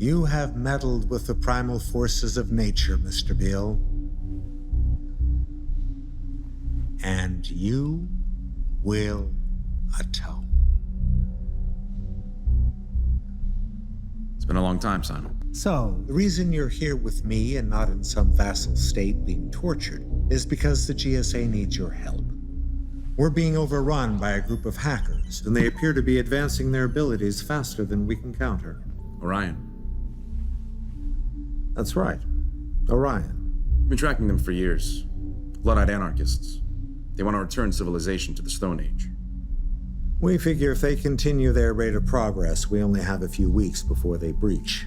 You have meddled with the primal forces of nature, Mr. Beale. And you will atone. It's been a long time, Simon. So, the reason you're here with me and not in some vassal state being tortured is because the GSA needs your help. We're being overrun by a group of hackers, and they appear to be advancing their abilities faster than we can counter. Orion. That's right. Orion. We've been tracking them for years. Blood-eyed anarchists. They want to return civilization to the Stone Age. We figure if they continue their rate of progress, we only have a few weeks before they breach,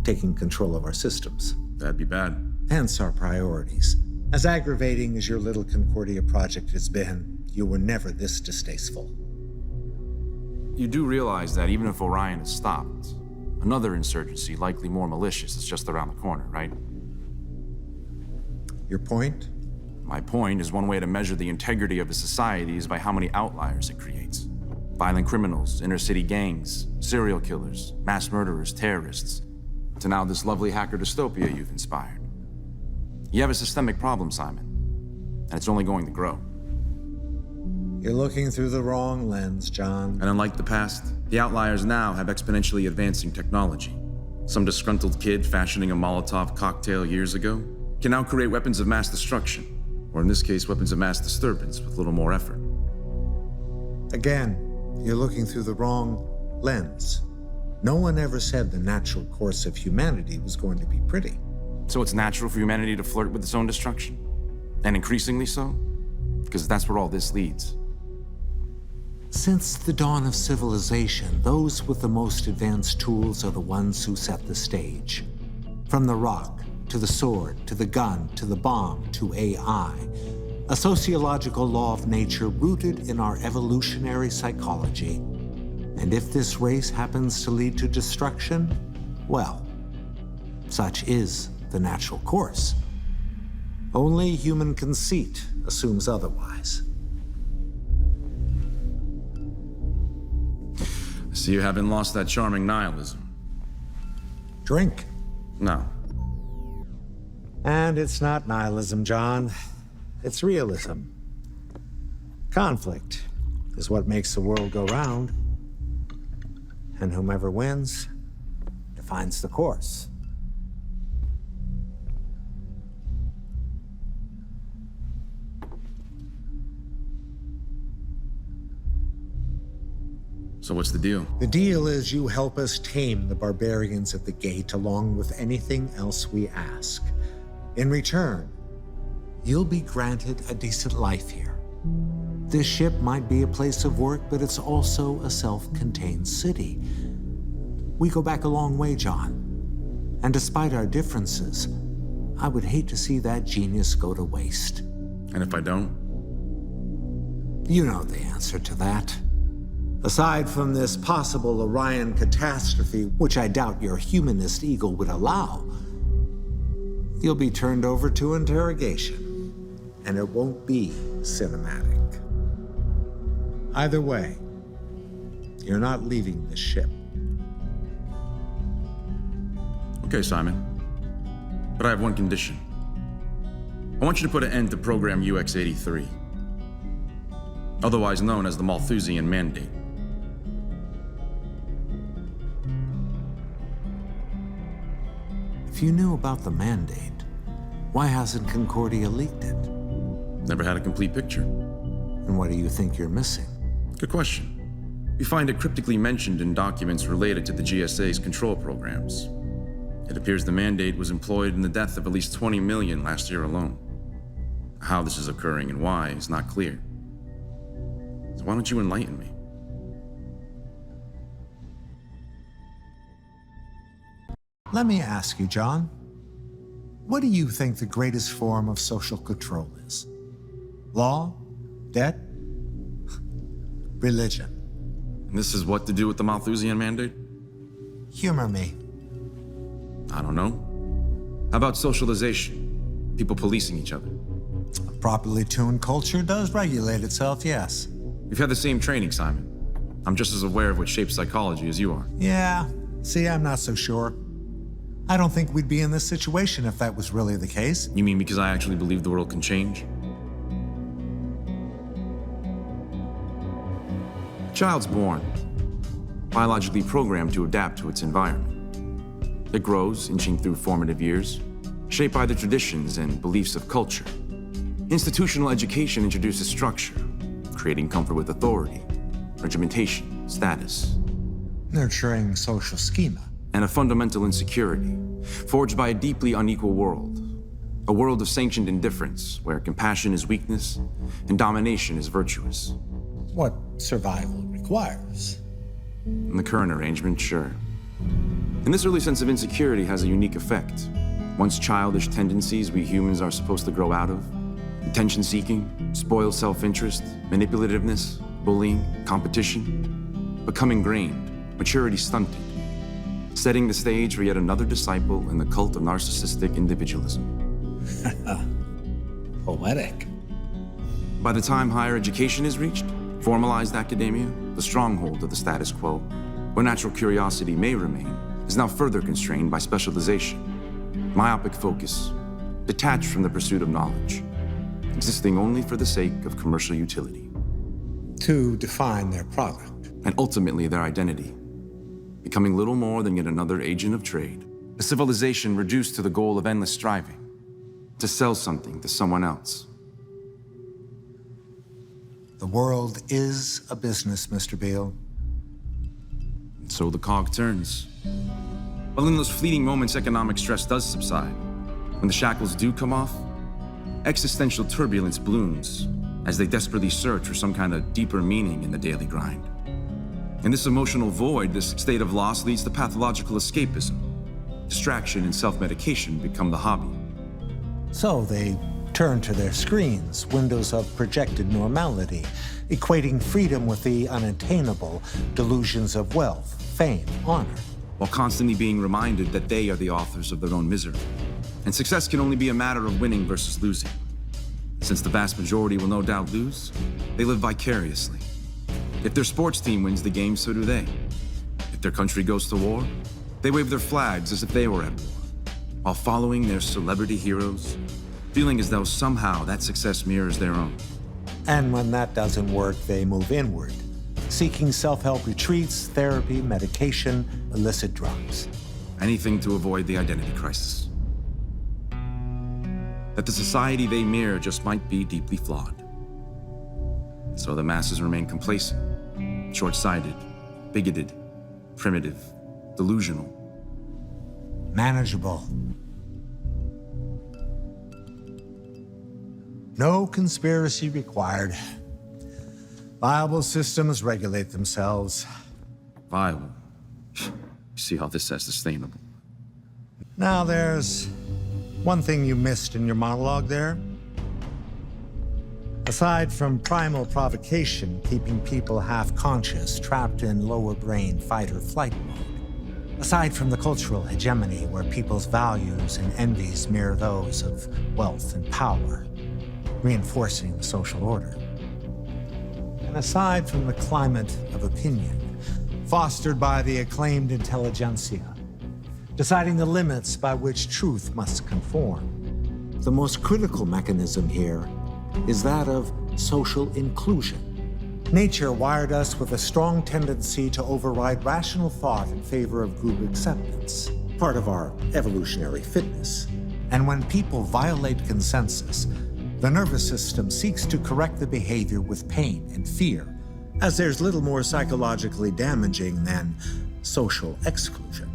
taking control of our systems. That'd be bad. Hence our priorities. As aggravating as your little Concordia project has been, you were never this distasteful. You do realize that even if Orion is stopped, another insurgency, likely more malicious, is just around the corner, right? Your point? My point is one way to measure the integrity of a society is by how many outliers it creates. Violent criminals, inner-city gangs, serial killers, mass murderers, terrorists, to now this lovely hacker dystopia you've inspired. You have a systemic problem, Simon, and it's only going to grow. You're looking through the wrong lens, John. And unlike the past, the outliers now have exponentially advancing technology. Some disgruntled kid fashioning a Molotov cocktail years ago can now create weapons of mass destruction, or in this case, weapons of mass disturbance with little more effort. Again, you're looking through the wrong lens. No one ever said the natural course of humanity was going to be pretty. So it's natural for humanity to flirt with its own destruction? And increasingly so? Because that's where all this leads. Since the dawn of civilization, those with the most advanced tools are the ones who set the stage. From the rock, to the sword, to the gun, to the bomb, to AI. A sociological law of nature rooted in our evolutionary psychology. And if this race happens to lead to destruction, well, such is the natural course. Only human conceit assumes otherwise. So you haven't lost that charming nihilism? Drink. No. And it's not nihilism, John. It's realism. Conflict is what makes the world go round. And whomever wins defines the course. So what's the deal? The deal is you help us tame the barbarians at the gate along with anything else we ask. In return, you'll be granted a decent life here. This ship might be a place of work, but it's also a self-contained city. We go back a long way, John. And despite our differences, I would hate to see that genius go to waste. And if I don't? You know the answer to that. Aside from this possible Orion catastrophe, which I doubt your humanist ego would allow, you'll be turned over to interrogation, and it won't be cinematic. Either way, you're not leaving this ship. Okay, Simon. But I have one condition. I want you to put an end to Program UX-83, otherwise known as the Malthusian Mandate. If you knew about the mandate, why hasn't Concordia leaked it? Never had a complete picture. And what do you think you're missing? Good question. We find it cryptically mentioned in documents related to the GSA's control programs. It appears the mandate was employed in the death of at least 20 million last year alone. How this is occurring and why is not clear. So why don't you enlighten me? Let me ask you, John. What do you think the greatest form of social control is? Law? Debt? Religion? And this is what to do with the Malthusian Mandate? Humor me. I don't know. How about socialization? People policing each other? A properly tuned culture does regulate itself, yes. We've had the same training, Simon. I'm just as aware of what shapes psychology as you are. Yeah, see, I'm not so sure. I don't think we'd be in this situation if that was really the case. You mean because I actually believe the world can change? A child's born, biologically programmed to adapt to its environment. It grows, inching through formative years, shaped by the traditions and beliefs of culture. Institutional education introduces structure, creating comfort with authority, regimentation, status, Nurturing social schema. and a fundamental insecurity, forged by a deeply unequal world. A world of sanctioned indifference, where compassion is weakness and domination is virtuous. What survival requires. In the current arrangement, sure. And this early sense of insecurity has a unique effect. Once childish tendencies we humans are supposed to grow out of, attention-seeking, spoiled self-interest, manipulativeness, bullying, competition, become ingrained, maturity stunted, setting the stage for yet another disciple in the cult of narcissistic individualism. Poetic. By the time higher education is reached, formalized academia, the stronghold of the status quo, where natural curiosity may remain, is now further constrained by specialization, myopic focus, detached from the pursuit of knowledge, existing only for the sake of commercial utility. To define their product. And ultimately their identity, becoming little more than yet another agent of trade, a civilization reduced to the goal of endless striving, to sell something to someone else. The world is a business, Mr. Beale. And so the cog turns. But in those fleeting moments, economic stress does subside. When the shackles do come off, existential turbulence blooms as they desperately search for some kind of deeper meaning in the daily grind. In this emotional void, this state of loss leads to pathological escapism. Distraction and self-medication become the hobby. So they turn to their screens, windows of projected normality, equating freedom with the unattainable delusions of wealth, fame, honor. While constantly being reminded that they are the authors of their own misery. And success can only be a matter of winning versus losing. Since the vast majority will no doubt lose, they live vicariously. If their sports team wins the game, so do they. If their country goes to war, they wave their flags as if they were at war, while following their celebrity heroes, feeling as though somehow that success mirrors their own. And when that doesn't work, they move inward, seeking self-help retreats, therapy, medication, illicit drugs. Anything to avoid the identity crisis. That the society they mirror just might be deeply flawed. So the masses remain complacent, short-sighted, bigoted, primitive, delusional. Manageable. No conspiracy required. Viable systems regulate themselves. Viable. You see how this is sustainable. Now there's one thing you missed in your monologue there. Aside from primal provocation, keeping people half-conscious, trapped in lower brain fight-or-flight mode. Aside from the cultural hegemony where people's values and envies mirror those of wealth and power, reinforcing the social order. And aside from the climate of opinion, fostered by the acclaimed intelligentsia, deciding the limits by which truth must conform. The most critical mechanism here is that of social inclusion. Nature wired us with a strong tendency to override rational thought in favor of group acceptance, part of our evolutionary fitness. And when people violate consensus, the nervous system seeks to correct the behavior with pain and fear, as there's little more psychologically damaging than social exclusion.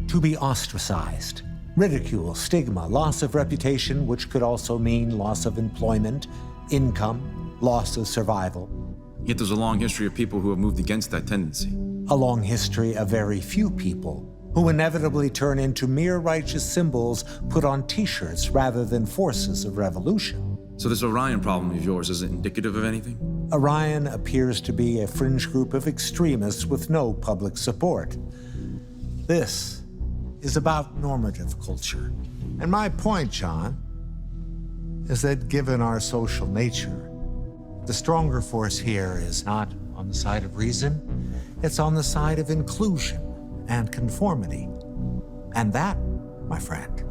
To be ostracized, ridicule, stigma, loss of reputation, which could also mean loss of employment, income, loss of survival. Yet there's a long history of people who have moved against that tendency. A long history of very few people who inevitably turn into mere righteous symbols put on t-shirts rather than forces of revolution. So this Orion problem of yours isn't indicative of anything? Orion appears to be a fringe group of extremists with no public support. This is about normative culture. And my point, John, is that given our social nature, the stronger force here is not on the side of reason, it's on the side of inclusion and conformity. And that, my friend,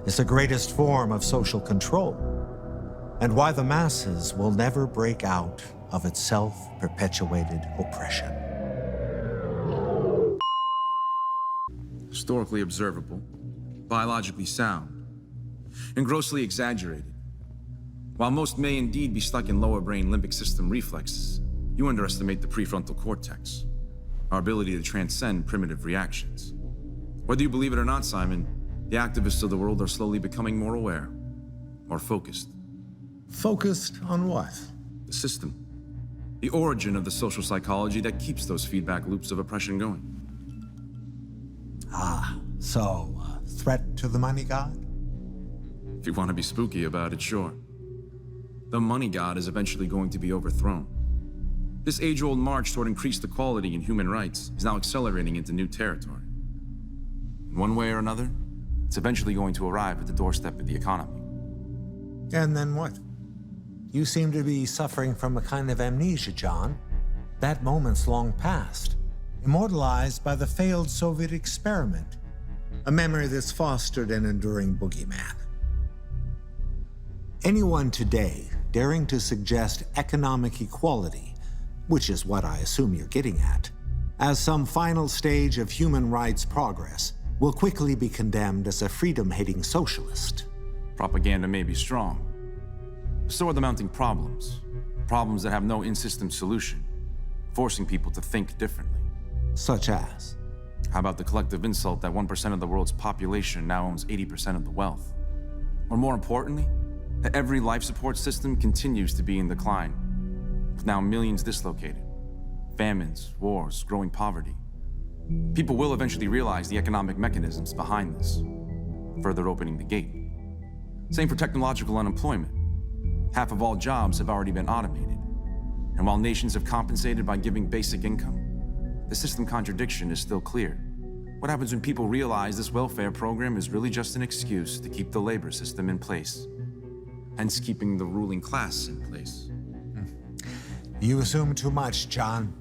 is the greatest form of social control, and why the masses will never break out of its self-perpetuated oppression. Historically observable, biologically sound, and grossly exaggerated. While most may indeed be stuck in lower brain limbic system reflexes, you underestimate the prefrontal cortex, our ability to transcend primitive reactions. Whether you believe it or not, Simon, the activists of the world are slowly becoming more aware, more focused. Focused on what? The system. The origin of the social psychology that keeps those feedback loops of oppression going. So, threat to the money god? If you want to be spooky about it, sure. The money god is eventually going to be overthrown. This age-old march toward increased equality in human rights is now accelerating into new territory. In one way or another, it's eventually going to arrive at the doorstep of the economy. And then what? You seem to be suffering from a kind of amnesia, John. That moment's long past, immortalized by the failed Soviet experiment, a memory that's fostered an enduring boogeyman. Anyone today daring to suggest economic equality, which is what I assume you're getting at, as some final stage of human rights progress, will quickly be condemned as a freedom-hating socialist. Propaganda may be strong. So are the mounting problems. Problems that have no in-system solution, forcing people to think differently. Such as? How about the collective insult that 1% of the world's population now owns 80% of the wealth? Or more importantly, that every life support system continues to be in decline, with now millions dislocated, famines, wars, growing poverty. People will eventually realize the economic mechanisms behind this, further opening the gate. Same for technological unemployment. Half of all jobs have already been automated. And while nations have compensated by giving basic income, the system contradiction is still clear. What happens when people realize this welfare program is really just an excuse to keep the labor system in place, hence keeping the ruling class in place? You assume too much, John.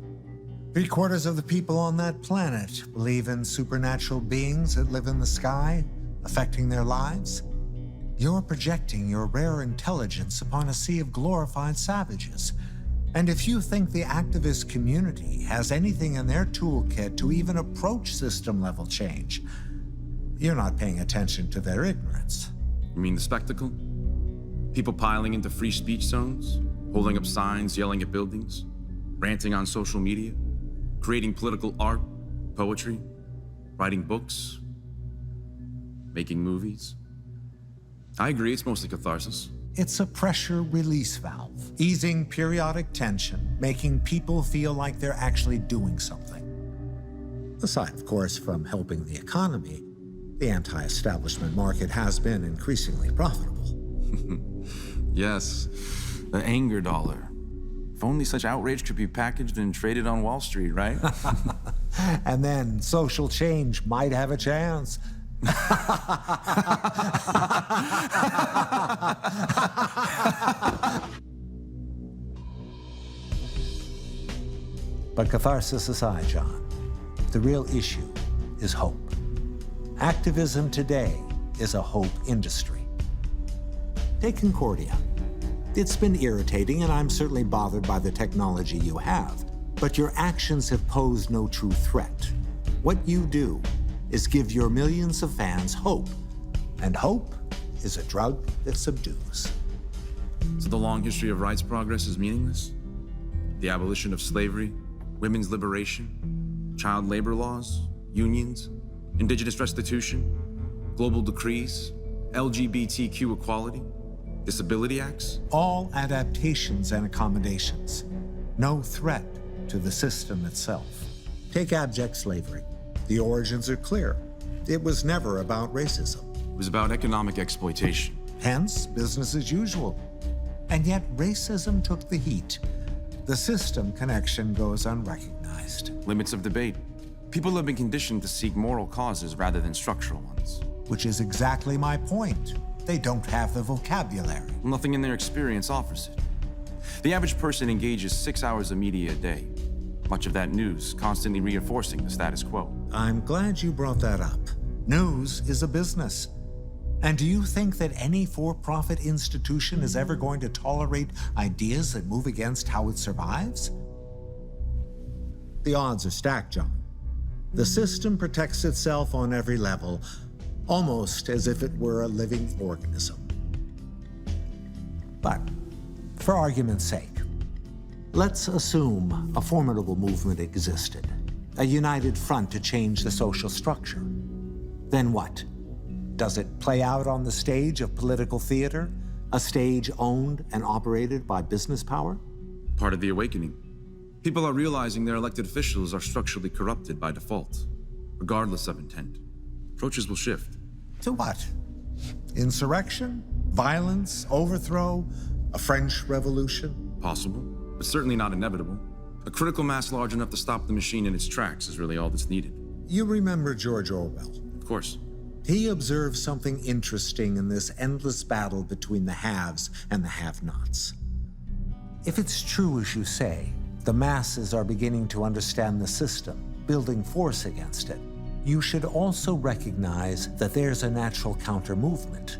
3/4 of the people on that planet believe in supernatural beings that live in the sky, affecting their lives. You're projecting your rare intelligence upon a sea of glorified savages. And if you think the activist community has anything in their toolkit to even approach system-level change, you're not paying attention to their ignorance. You mean the spectacle? People piling into free speech zones, holding up signs, yelling at buildings, ranting on social media, creating political art, poetry, writing books, making movies. I agree, it's mostly catharsis. It's a pressure release valve, easing periodic tension, making people feel like they're actually doing something. Aside, of course, from helping the economy, the anti-establishment market has been increasingly profitable. Yes, the anger dollar. If only such outrage could be packaged and traded on Wall Street, right? And then social change might have a chance. But catharsis aside, John, the real issue is hope. Activism today is a hope industry. Take Concordia. It's been irritating, and I'm certainly bothered by the technology you have, but your actions have posed no true threat. What you do is give your millions of fans hope, and hope is a drug that subdues. So the long history of rights progress is meaningless? The abolition of slavery, women's liberation, child labor laws, unions, indigenous restitution, global decrees, LGBTQ equality, disability acts? All adaptations and accommodations. No threat to the system itself. Take abject slavery. The origins are clear. It was never about racism. It was about economic exploitation. Hence, business as usual. And yet, racism took the heat. The system connection goes unrecognized. Limits of debate. People have been conditioned to seek moral causes rather than structural ones. Which is exactly my point. They don't have the vocabulary. Nothing in their experience offers it. The average person engages 6 hours of media a day. Much of that news constantly reinforcing the status quo. I'm glad you brought that up. News is a business. And do you think that any for-profit institution is ever going to tolerate ideas that move against how it survives? The odds are stacked, John. The system protects itself on every level, almost as if it were a living organism. But, for argument's sake, let's assume a formidable movement existed, a united front to change the social structure. Then what? Does it play out on the stage of political theater, a stage owned and operated by business power? Part of the awakening. People are realizing their elected officials are structurally corrupted by default, regardless of intent. Approaches will shift. To what? Insurrection? Violence? Overthrow? A French Revolution? Possible, but certainly not inevitable. A critical mass large enough to stop the machine in its tracks is really all that's needed. You remember George Orwell? Of course. He observed something interesting in this endless battle between the haves and the have-nots. If it's true, as you say, the masses are beginning to understand the system, building force against it, you should also recognize that there's a natural counter-movement,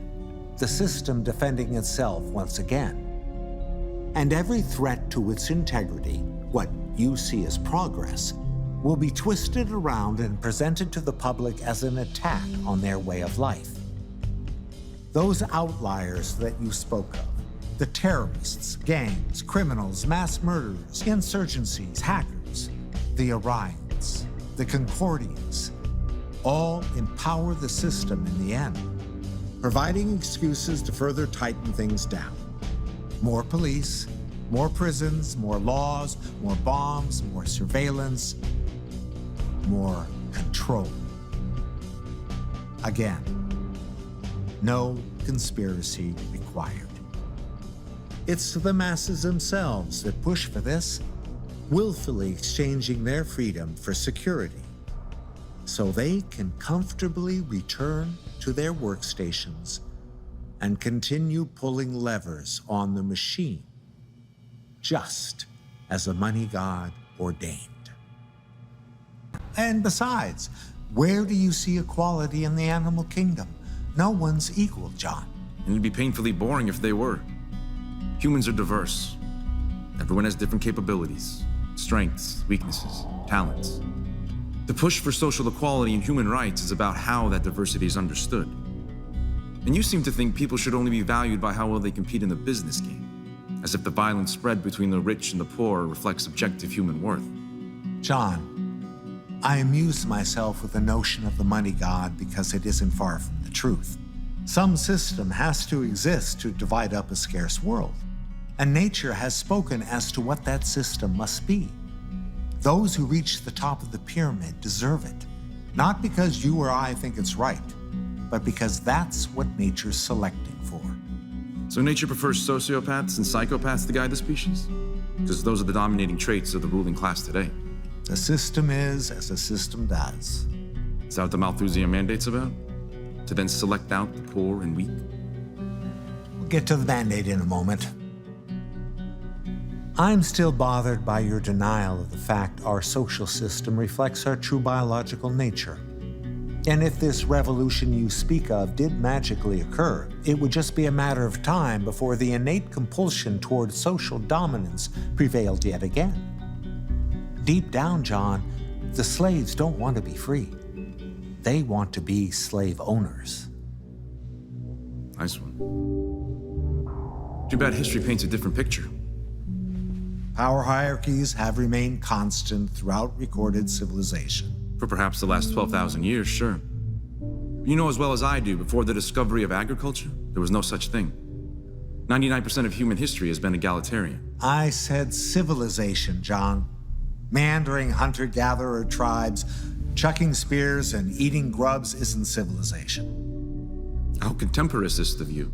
the system defending itself once again. And every threat to its integrity, what you see as progress, will be twisted around and presented to the public as an attack on their way of life. Those outliers that you spoke of, the terrorists, gangs, criminals, mass murderers, insurgencies, hackers, the Orions, the Concordians, all empower the system in the end, providing excuses to further tighten things down. More police, more prisons, more laws, more bombs, more surveillance, more control. Again, no conspiracy required. It's the masses themselves that push for this, willfully exchanging their freedom for security, so they can comfortably return to their workstations and continue pulling levers on the machine, just as the money god ordained. And besides, where do you see equality in the animal kingdom? No one's equal, John. And it'd be painfully boring if they were. Humans are diverse. Everyone has different capabilities, strengths, weaknesses, talents. The push for social equality and human rights is about how that diversity is understood. And you seem to think people should only be valued by how well they compete in the business game, as if the violence spread between the rich and the poor reflects objective human worth. John, I amuse myself with the notion of the money god because it isn't far from the truth. Some system has to exist to divide up a scarce world, and nature has spoken as to what that system must be. Those who reach the top of the pyramid deserve it, not because you or I think it's right, but because that's what nature's selecting for. So nature prefers sociopaths and psychopaths to guide the species? Because those are the dominating traits of the ruling class today. The system is as the system does. Is that what the Malthusian mandate's about? To then select out the poor and weak? We'll get to the mandate in a moment. I'm still bothered by your denial of the fact our social system reflects our true biological nature. And if this revolution you speak of did magically occur, it would just be a matter of time before the innate compulsion toward social dominance prevailed yet again. Deep down, John, the slaves don't want to be free. They want to be slave owners. Nice one. Too bad history paints a different picture. Power hierarchies have remained constant throughout recorded civilization. For perhaps the last 12,000 years, sure. You know as well as I do, before the discovery of agriculture, there was no such thing. 99% of human history has been egalitarian. I said civilization, John. Meandering hunter-gatherer tribes, chucking spears and eating grubs isn't civilization. How contemporaneous of you.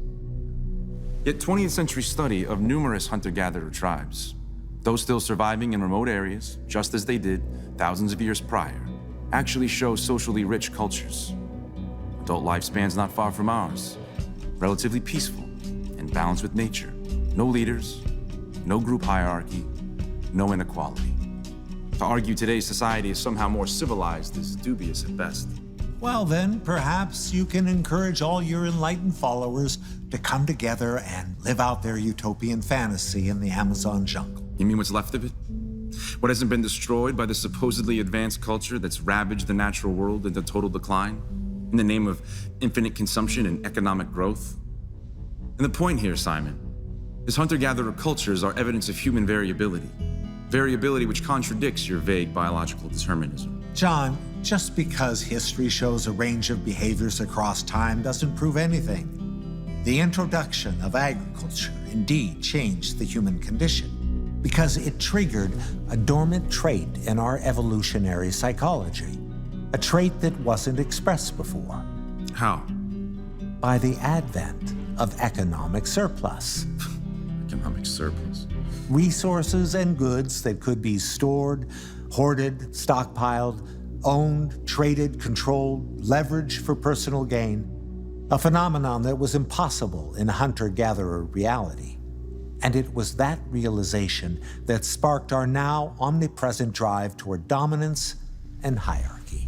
Yet 20th century study of numerous hunter-gatherer tribes, those still surviving in remote areas, just as they did thousands of years prior, actually show socially rich cultures. Adult lifespans not far from ours, relatively peaceful and balanced with nature. No leaders, no group hierarchy, no inequality. To argue today's society is somehow more civilized is dubious at best. Well, then, perhaps you can encourage all your enlightened followers to come together and live out their utopian fantasy in the Amazon jungle. You mean what's left of it? What hasn't been destroyed by the supposedly advanced culture that's ravaged the natural world into total decline in the name of infinite consumption and economic growth? And the point here, Simon, is hunter-gatherer cultures are evidence of human variability. Variability which contradicts your vague biological determinism. John, just because history shows a range of behaviors across time doesn't prove anything. The introduction of agriculture indeed changed the human condition because it triggered a dormant trait in our evolutionary psychology, a trait that wasn't expressed before. How? By the advent of economic surplus. Economic surplus. Resources and goods that could be stored, hoarded, stockpiled, owned, traded, controlled, leveraged for personal gain, a phenomenon that was impossible in hunter-gatherer reality. And it was that realization that sparked our now omnipresent drive toward dominance and hierarchy.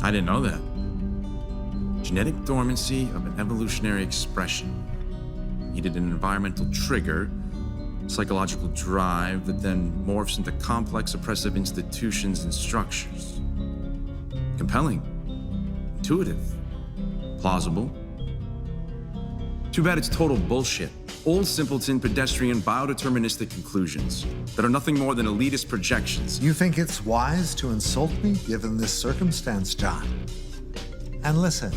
I didn't know that. Genetic dormancy of an evolutionary expression needed an environmental trigger, psychological drive that then morphs into complex oppressive institutions and structures. Compelling, intuitive, plausible. Too bad it's total bullshit. Old simpleton, pedestrian, biodeterministic conclusions that are nothing more than elitist projections. You think it's wise to insult me given this circumstance, John? And listen.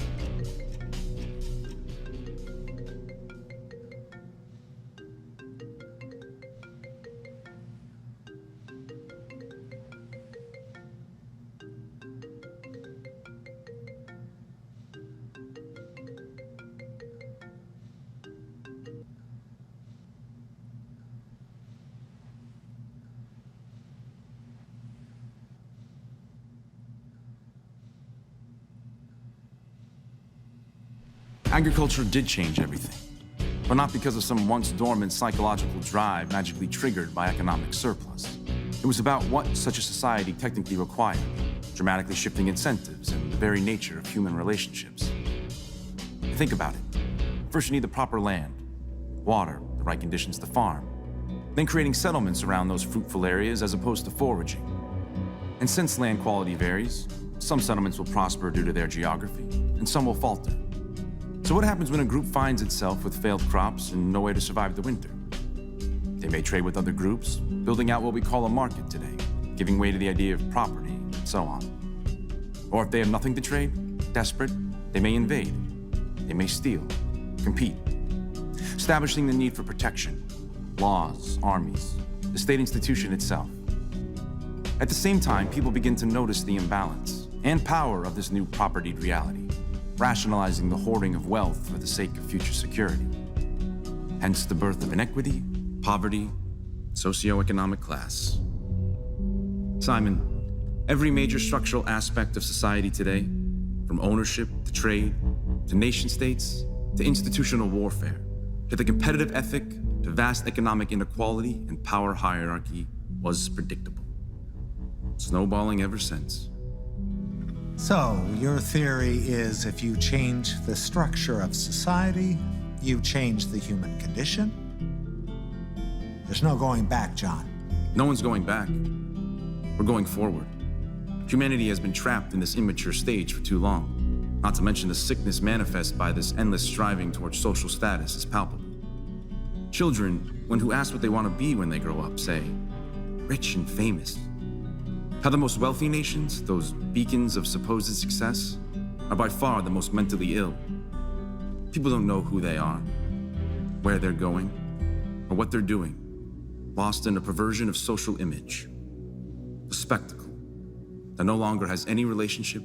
Agriculture did change everything, but not because of some once dormant psychological drive magically triggered by economic surplus. It was about what such a society technically required, dramatically shifting incentives and the very nature of human relationships. Think about it. First, you need the proper land, water, the right conditions to farm, then creating settlements around those fruitful areas as opposed to foraging. And since land quality varies, some settlements will prosper due to their geography, and some will falter. So what happens when a group finds itself with failed crops and no way to survive the winter? They may trade with other groups, building out what we call a market today, giving way to the idea of property, and so on. Or if they have nothing to trade, desperate, they may invade. They may steal, compete, establishing the need for protection, laws, armies, the state institution itself. At the same time, people begin to notice the imbalance and power of this new propertied reality, rationalizing the hoarding of wealth for the sake of future security. Hence the birth of inequity, poverty, socioeconomic class. Simon, every major structural aspect of society today, from ownership to trade, to nation states, to institutional warfare, to the competitive ethic, to vast economic inequality and power hierarchy, was predictable. Snowballing ever since. So, your theory is if you change the structure of society, you change the human condition? There's no going back, John. No one's going back. We're going forward. Humanity has been trapped in this immature stage for too long. Not to mention the sickness manifest by this endless striving towards social status is palpable. Children, when who ask what they want to be when they grow up, say, rich and famous. How the most wealthy nations, those beacons of supposed success, are by far the most mentally ill. People don't know who they are, where they're going, or what they're doing, lost in a perversion of social image, a spectacle that no longer has any relationship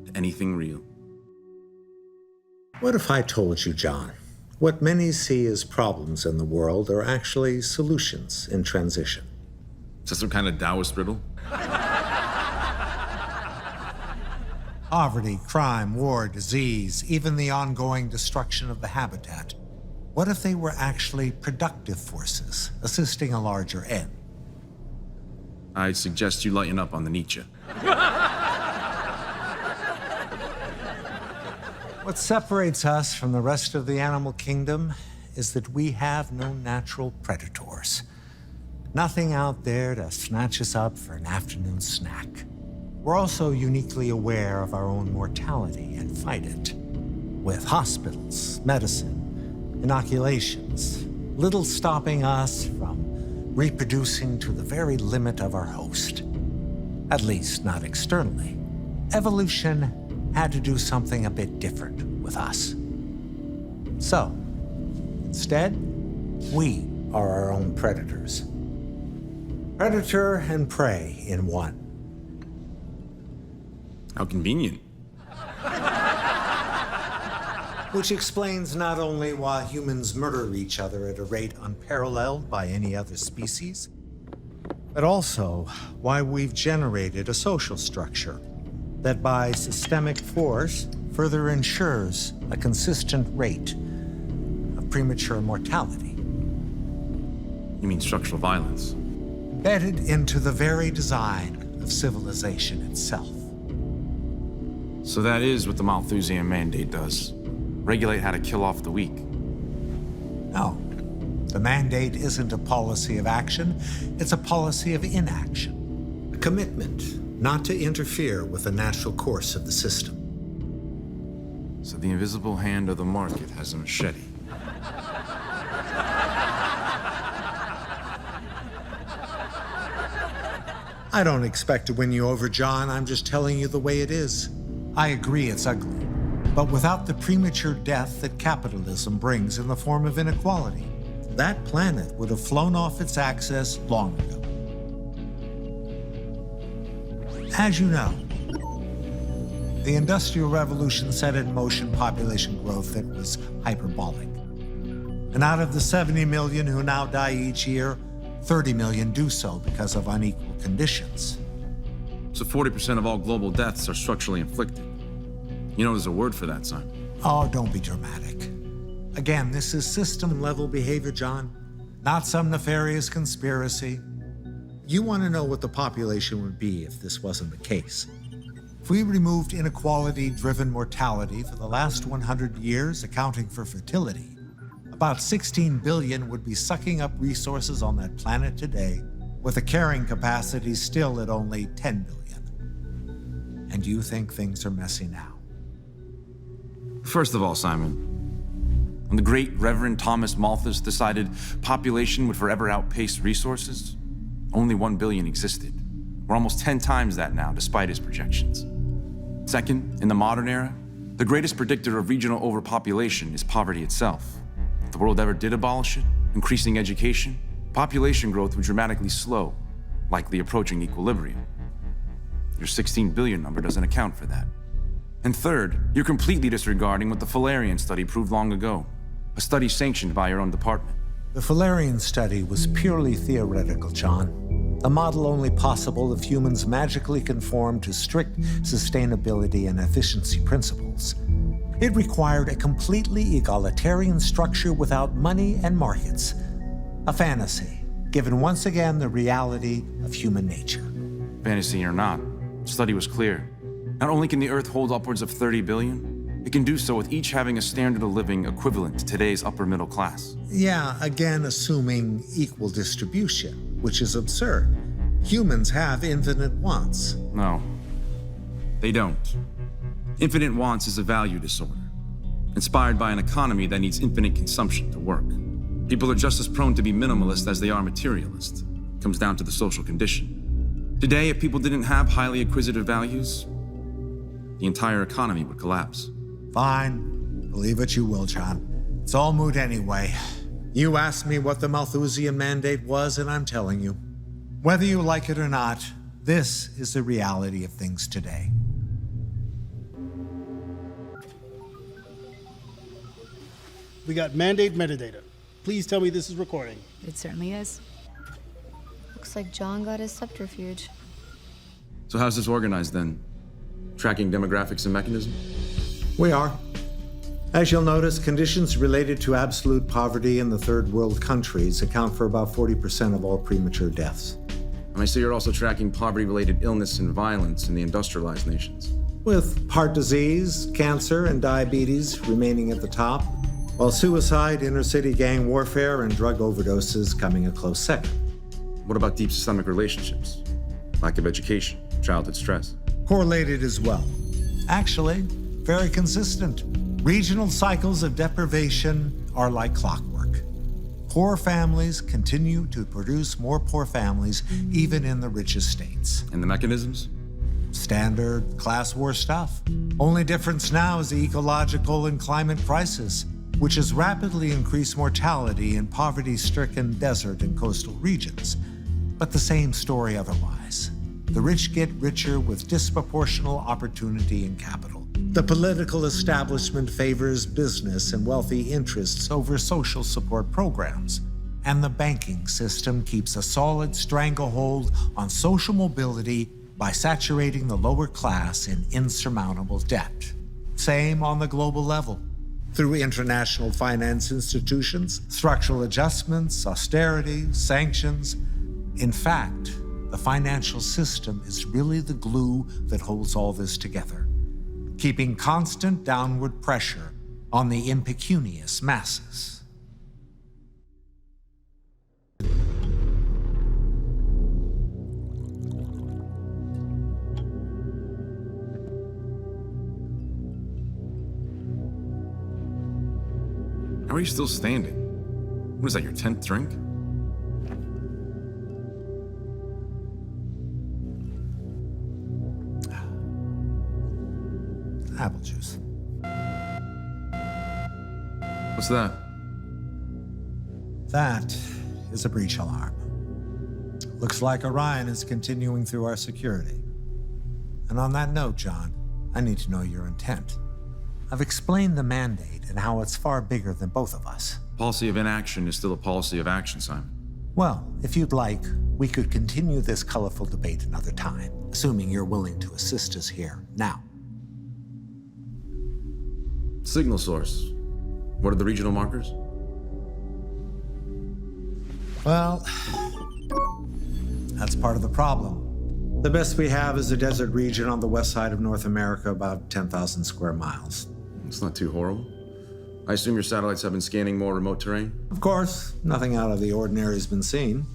to anything real. What if I told you, John, what many see as problems in the world are actually solutions in transition? Is that some kind of Taoist riddle? Poverty, crime, war, disease, even the ongoing destruction of the habitat. What if they were actually productive forces, assisting a larger end? I suggest you lighten up on the Nietzsche. What separates us from the rest of the animal kingdom is that we have no natural predators. Nothing out there to snatch us up for an afternoon snack. We're also uniquely aware of our own mortality and fight it. With hospitals, medicine, inoculations, little stopping us from reproducing to the very limit of our host. At least not externally. Evolution had to do something a bit different with us. So, instead, we are our own predators. Predator and prey in one. How convenient. Which explains not only why humans murder each other at a rate unparalleled by any other species, but also why we've generated a social structure that by systemic force further ensures a consistent rate of premature mortality. You mean structural violence? Embedded into the very design of civilization itself. So that is what the Malthusian mandate does. Regulate how to kill off the weak. No, the mandate isn't a policy of action, it's a policy of inaction. A commitment not to interfere with the natural course of the system. So the invisible hand of the market has a machete. I don't expect to win you over, John. I'm just telling you the way it is. I agree it's ugly, but without the premature death that capitalism brings in the form of inequality, that planet would have flown off its axis long ago. As you know, the Industrial Revolution set in motion population growth that was hyperbolic. And out of the 70 million who now die each year, 30 million do so because of unequal conditions. So 40% of all global deaths are structurally inflicted. You know there's a word for that, Simon. Oh, don't be dramatic. Again, this is system-level behavior, John, not some nefarious conspiracy. You want to know what the population would be if this wasn't the case. If we removed inequality-driven mortality for the last 100 years, accounting for fertility, about 16 billion would be sucking up resources on that planet today, with a carrying capacity still at only 10 billion. And you think things are messy now? First of all, Simon, when the great Reverend Thomas Malthus decided population would forever outpace resources, only 1 billion existed. We're almost 10 times that now, despite his projections. Second, in the modern era, the greatest predictor of regional overpopulation is poverty itself. If the world ever did abolish it, increasing education, population growth would dramatically slow, likely approaching equilibrium. Your 16 billion number doesn't account for that. And third, you're completely disregarding what the Fullerian study proved long ago, a study sanctioned by your own department. The Fullerian study was purely theoretical, John. A model only possible if humans magically conform to strict sustainability and efficiency principles. It required a completely egalitarian structure without money and markets. A fantasy, given once again the reality of human nature. Fantasy or not, the study was clear. Not only can the Earth hold upwards of 30 billion, it can do so with each having a standard of living equivalent to today's upper middle class. Yeah, again assuming equal distribution, which is absurd. Humans have infinite wants. No, they don't. Infinite wants is a value disorder, inspired by an economy that needs infinite consumption to work. People are just as prone to be minimalist as they are materialist. It comes down to the social condition. Today, if people didn't have highly acquisitive values, the entire economy would collapse. Fine. Believe what you will, John. It's all moot anyway. You asked me what the Malthusian mandate was, and I'm telling you. Whether you like it or not, this is the reality of things today. We got mandate metadata. Please tell me this is recording. It certainly is. Looks like John got his subterfuge. So how's this organized then? Tracking demographics and mechanism? We are. As you'll notice, conditions related to absolute poverty in the third world countries account for about 40% of all premature deaths. And I see you're also tracking poverty-related illness and violence in the industrialized nations. With heart disease, cancer, and diabetes remaining at the top, while suicide, inner-city gang warfare, and drug overdoses coming a close second. What about deep systemic relationships? Lack of education, childhood stress? Correlated as well. Actually, very consistent. Regional cycles of deprivation are like clockwork. Poor families continue to produce more poor families, even in the richest states. And the mechanisms? Standard class war stuff. Only difference now is the ecological and climate crisis, which has rapidly increased mortality in poverty-stricken desert and coastal regions. But the same story otherwise. The rich get richer with disproportional opportunity and capital. The political establishment favors business and wealthy interests over social support programs. And the banking system keeps a solid stranglehold on social mobility by saturating the lower class in insurmountable debt. Same on the global level. Through international finance institutions, structural adjustments, austerity, sanctions. In fact, the financial system is really the glue that holds all this together, keeping constant downward pressure on the impecunious masses. How are you still standing? What is that, your 10th drink? Apple juice. What's that? That is a breach alarm. Looks like Orion is continuing through our security. And on that note, John, I need to know your intent. I've explained the mandate and how it's far bigger than both of us. Policy of inaction is still a policy of action, Simon. Well, if you'd like, we could continue this colorful debate another time, assuming you're willing to assist us here now. Signal source. What are the regional markers? Well, that's part of the problem. The best we have is a desert region on the west side of North America, about 10,000 square miles. It's not too horrible. I assume your satellites have been scanning more remote terrain? Of course, nothing out of the ordinary has been seen.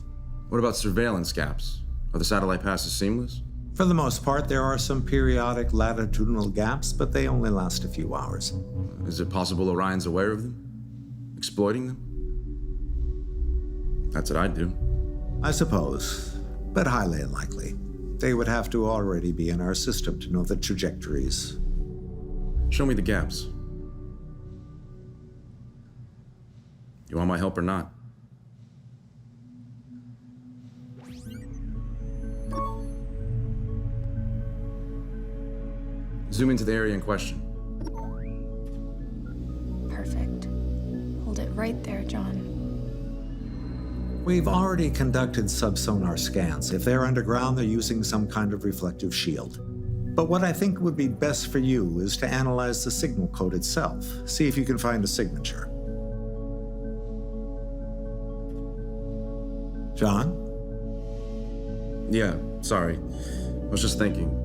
What about surveillance gaps? Are the satellite passes seamless? For the most part, there are some periodic latitudinal gaps, but they only last a few hours. Is it possible Orion's aware of them? Exploiting them? That's what I'd do. I suppose, but highly unlikely. They would have to already be in our system to know the trajectories. Show me the gaps. You want my help or not? Zoom into the area in question. Perfect. Hold it right there, John. We've already conducted subsonar scans. If they're underground, they're using some kind of reflective shield. But what I think would be best for you is to analyze the signal code itself. See if you can find a signature. John? Yeah, sorry. I was just thinking.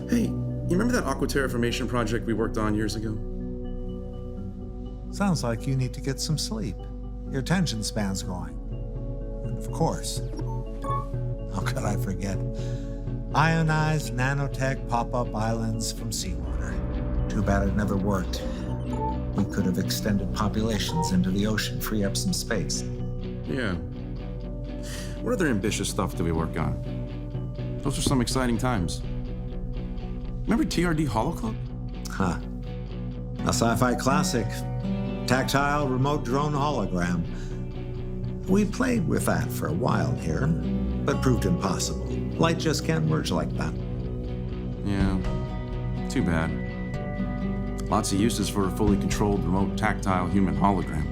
Hey, you remember that aqua terraformation project we worked on years ago? Sounds like you need to get some sleep. Your attention span's going. And of course, how could I forget? Ionized nanotech pop-up islands from seawater. Too bad it never worked. We could have extended populations into the ocean, free up some space. Yeah. What other ambitious stuff do we work on? Those are some exciting times. Remember TRD Holoclub? Huh. A sci-fi classic. Tactile remote drone hologram. We played with that for a while here, but proved impossible. Light just can't merge like that. Yeah. Too bad. Lots of uses for a fully controlled remote tactile human hologram.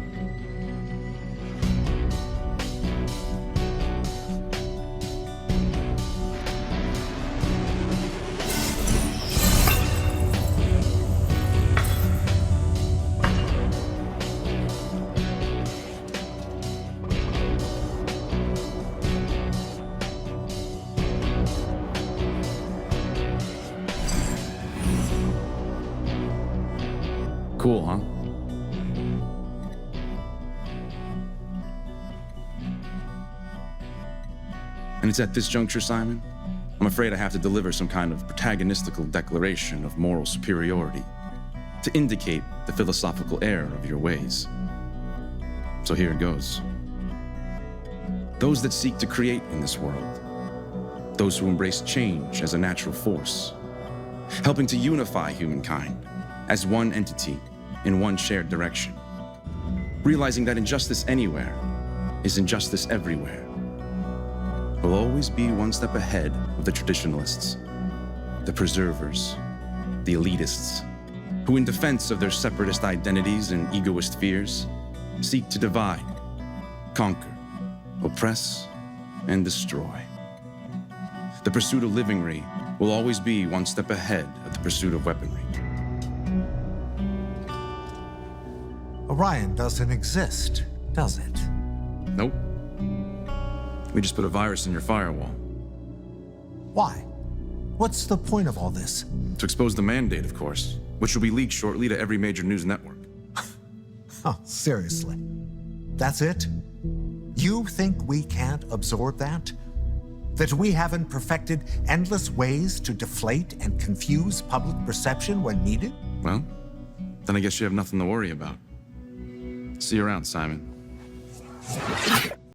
Cool, huh? And it's at this juncture, Simon, I'm afraid I have to deliver some kind of protagonistical declaration of moral superiority to indicate the philosophical error of your ways. So here it goes. Those that seek to create in this world, those who embrace change as a natural force, helping to unify humankind as one entity in one shared direction, realizing that injustice anywhere is injustice everywhere, will always be one step ahead of the traditionalists, the preservers, the elitists, who in defense of their separatist identities and egoist fears, seek to divide, conquer, oppress, and destroy. The pursuit of livingry will always be one step ahead of the pursuit of weaponry. Orion doesn't exist, does it? Nope. We just put a virus in your firewall Why? What's the point of all this? to expose the mandate, of course, which will be leaked shortly to every major news network. Oh, seriously. That's it? You think we can't absorb that? That we haven't perfected endless ways to deflate and confuse public perception when needed? Well, then I guess you have nothing to worry about. See you around, Simon.